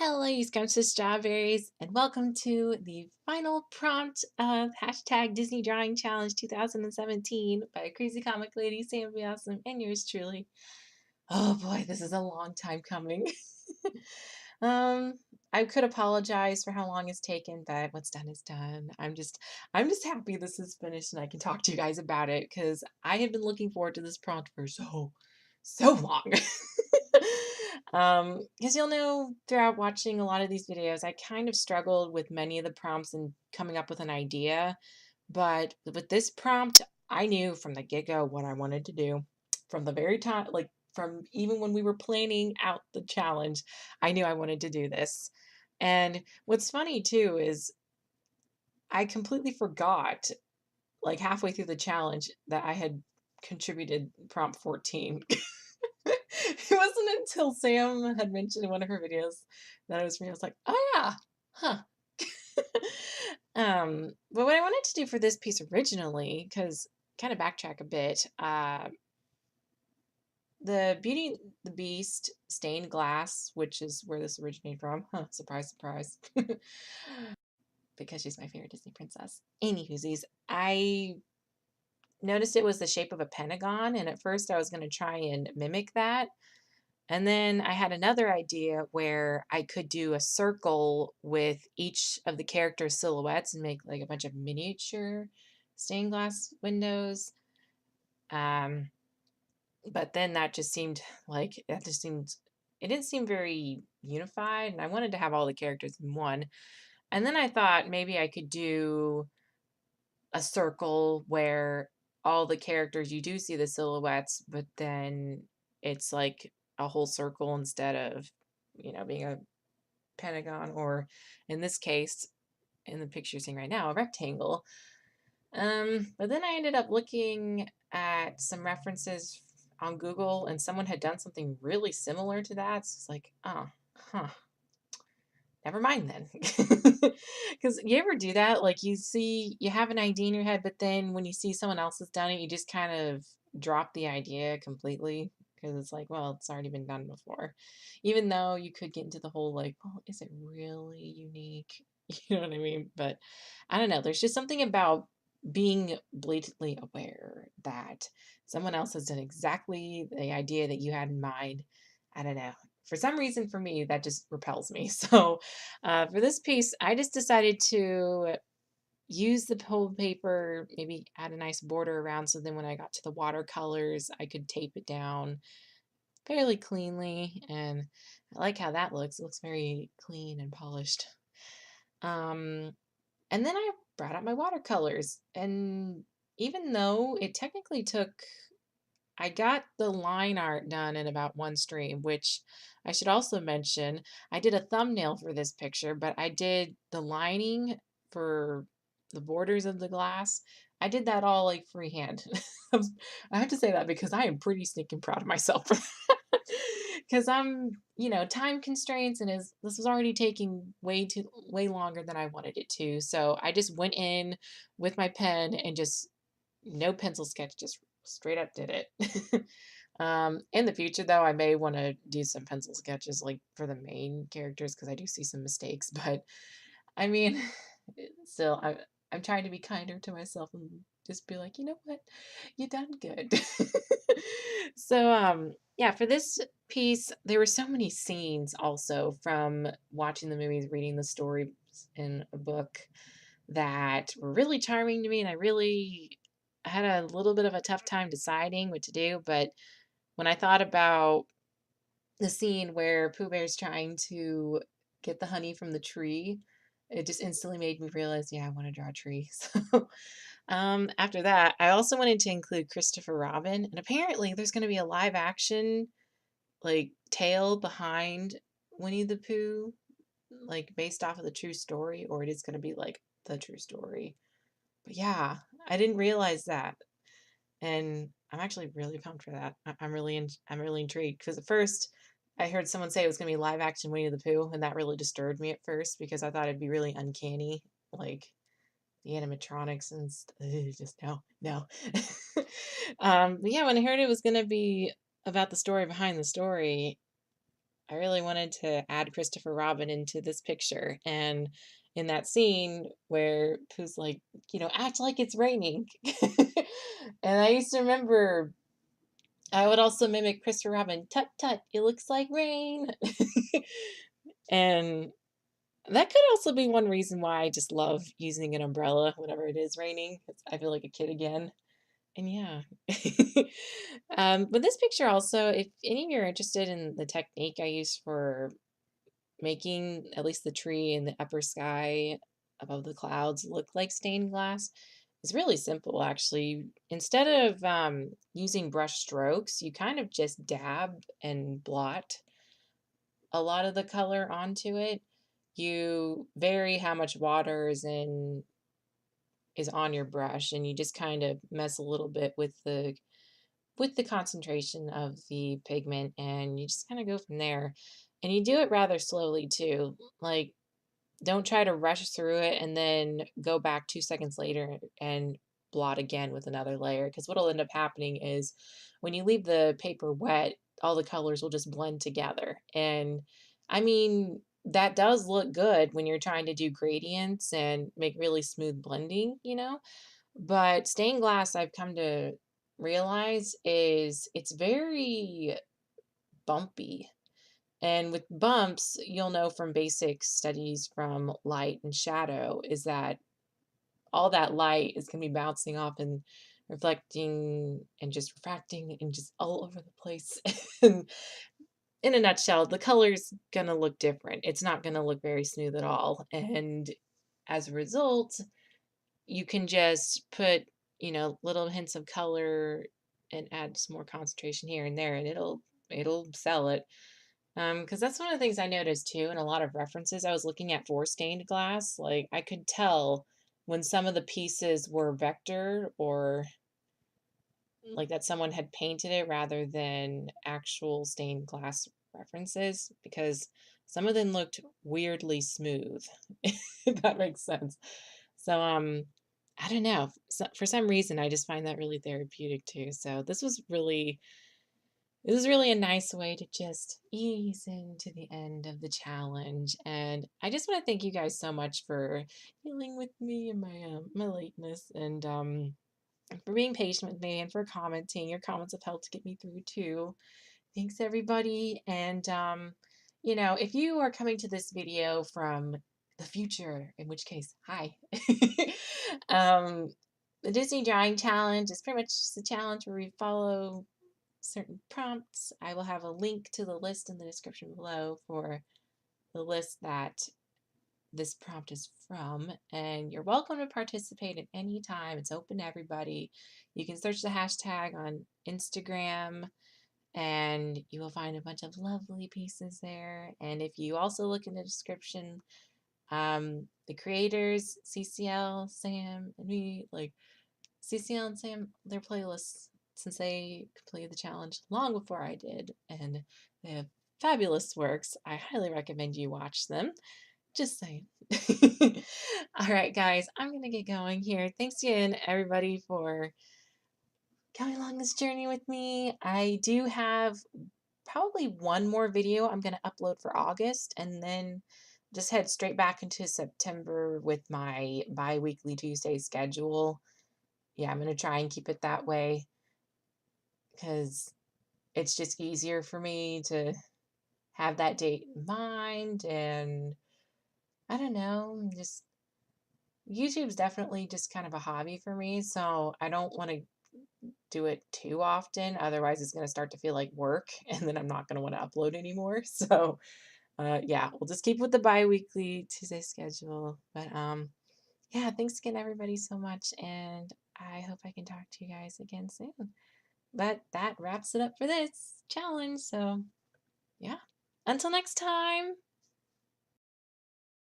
Hello, you scrumptious strawberries, and welcome to the final prompt of hashtag Disney Drawing Challenge 2017 by Crazy Comic Lady Sambeawesome and yours truly. Oh boy, this is a long time coming. um, I could apologize for how long it's taken, but what's done is done. I'm just happy this is finished and I can talk to you guys about it because I have been looking forward to this prompt for so long. Because you'll know throughout watching a lot of these videos, I kind of struggled with many of the prompts and coming up with an idea. But with this prompt, I knew from the get-go what I wanted to do. From the very time, like from even when we were planning out the challenge, I knew I wanted to do this. And what's funny too is I completely forgot, like halfway through the challenge, that I had contributed prompt 14. It wasn't until Sam had mentioned in one of her videos that it was me. I was like, oh yeah, huh. But what I wanted to do for this piece originally, because kind of backtrack a bit, the Beauty and the Beast stained glass, which is where this originated from. Huh, surprise, surprise. Because she's my favorite Disney princess. Anywhoosies, I noticed it was the shape of a pentagon, and at first I was going to try and mimic that. And then I had another idea where I could do a circle with each of the characters' silhouettes and make like a bunch of miniature stained glass windows. Um, but then that just seemed like it didn't seem very unified, and I wanted to have all the characters in one. And then I thought maybe I could do a circle where all the characters you do see the silhouettes, but then it's like a whole circle instead of, being a pentagon, or in this case, in the picture you're seeing right now, a rectangle. But then I ended up looking at some references on Google, and someone had done something really similar to that. So it's like, oh, huh. Never mind then. Because you ever do that? Like you have an idea in your head, but then when you see someone else has done it, you just kind of drop the idea completely because it's like, well, it's already been done before. Even though you could get into the whole like, well, is it really unique? You know what I mean? But I don't know. There's just something about being blatantly aware that someone else has done exactly the idea that you had in mind. I don't know. For some reason, for me, that just repels me. So, for this piece, I just decided to use the whole paper, maybe add a nice border around, so then when I got to the watercolors, I could tape it down fairly cleanly, and I like how that looks. It looks very clean and polished. Um, and then I brought out my watercolors, and even though it technically took I got the line art done in about one stream, which I should also mention. I did a thumbnail for this picture, but I did the lining for the borders of the glass. I did that all like freehand. I have to say that because I am pretty stinking proud of myself for that. Because I'm, time constraints, and this was already taking way longer than I wanted it to. So I just went in with my pen and just no pencil sketch, just straight up did it. In the future, though, I may want to do some pencil sketches like for the main characters because I do see some mistakes. But I mean, still, I'm trying to be kinder to myself and just be like, you know what, you done good. So, yeah, for this piece, there were so many scenes also from watching the movies, reading the stories in a book that were really charming to me, and I had a little bit of a tough time deciding what to do. But when I thought about the scene where Pooh Bear's trying to get the honey from the tree, it just instantly made me realize, yeah, I want to draw a tree. So, after that, I also wanted to include Christopher Robin, and apparently there's going to be a live action like tale behind Winnie the Pooh, like based off of the true story, or it is going to be like the true story. But yeah, I didn't realize that, and I'm actually really pumped for that. I'm really intrigued because at first I heard someone say it was gonna be live action Winnie the Pooh, and that really disturbed me at first because I thought it'd be really uncanny, like the animatronics and just no, no. But yeah, when I heard it was gonna be about the story behind the story, I really wanted to add Christopher Robin into this picture. And in that scene where Pooh's like, act like it's raining. And I used to remember I would also mimic Christopher Robin, tut tut, it looks like rain. And that could also be one reason why I just love using an umbrella whenever it is raining. I feel like a kid again. And yeah. But this picture also, if any of you are interested in the technique I use for making at least the tree and the upper sky above the clouds look like stained glass, it's really simple actually. Instead of using brush strokes, you kind of just dab and blot a lot of the color onto it. You vary how much water is on your brush, and you just kind of mess a little bit with the concentration of the pigment, and you just kind of go from there. And you do it rather slowly too. Like, don't try to rush through it and then go back 2 seconds later and blot again with another layer. Because what'll end up happening is when you leave the paper wet, all the colors will just blend together. And I mean, that does look good when you're trying to do gradients and make really smooth blending. But stained glass, I've come to realize, is it's very bumpy. And with bumps, you'll know from basic studies from light and shadow is that all that light is going to be bouncing off and reflecting and just refracting and just all over the place. And in a nutshell, the color's going to look different. It's not going to look very smooth at all. And as a result, you can just put, little hints of color and add some more concentration here and there, and it'll sell it. Because that's one of the things I noticed too in a lot of references I was looking at for stained glass. Like, I could tell when some of the pieces were vector or like that someone had painted it rather than actual stained glass references, because some of them looked weirdly smooth, if that makes sense. So, I don't know. For some reason, I just find that really therapeutic too. So this was really a nice way to just ease into the end of the challenge. And I just want to thank you guys so much for dealing with me and my lateness, and for being patient with me and for commenting. Your comments have helped get me through too. Thanks everybody. And if you are coming to this video from the future, in which case, hi. um, the Disney Drawing Challenge is pretty much just a challenge where we follow certain prompts. I will have a link to the list in the description below for the list that this prompt is from, and you're welcome to participate at any time. It's open to everybody. You can search the hashtag on Instagram and you will find a bunch of lovely pieces there. And if you also look in the description, the creators, CCL, Sam, and me, like CCL and Sam, their playlists, since they completed the challenge long before I did, and they have fabulous works. I highly recommend you watch them. Just saying. All right, guys, I'm going to get going here. Thanks again, everybody, for coming along this journey with me. I do have probably one more video I'm going to upload for August, and then just head straight back into September with my bi-weekly Tuesday schedule. Yeah, I'm going to try and keep it that way because it's just easier for me to have that date in mind. And I don't know, just YouTube's definitely just kind of a hobby for me, so I don't want to do it too often. Otherwise, it's going to start to feel like work, and then I'm not going to want to upload anymore. So, yeah, we'll just keep with the bi-weekly Tuesday schedule. But yeah, thanks again, everybody, so much, and I hope I can talk to you guys again soon. But that wraps it up for this challenge. So, yeah, until next time.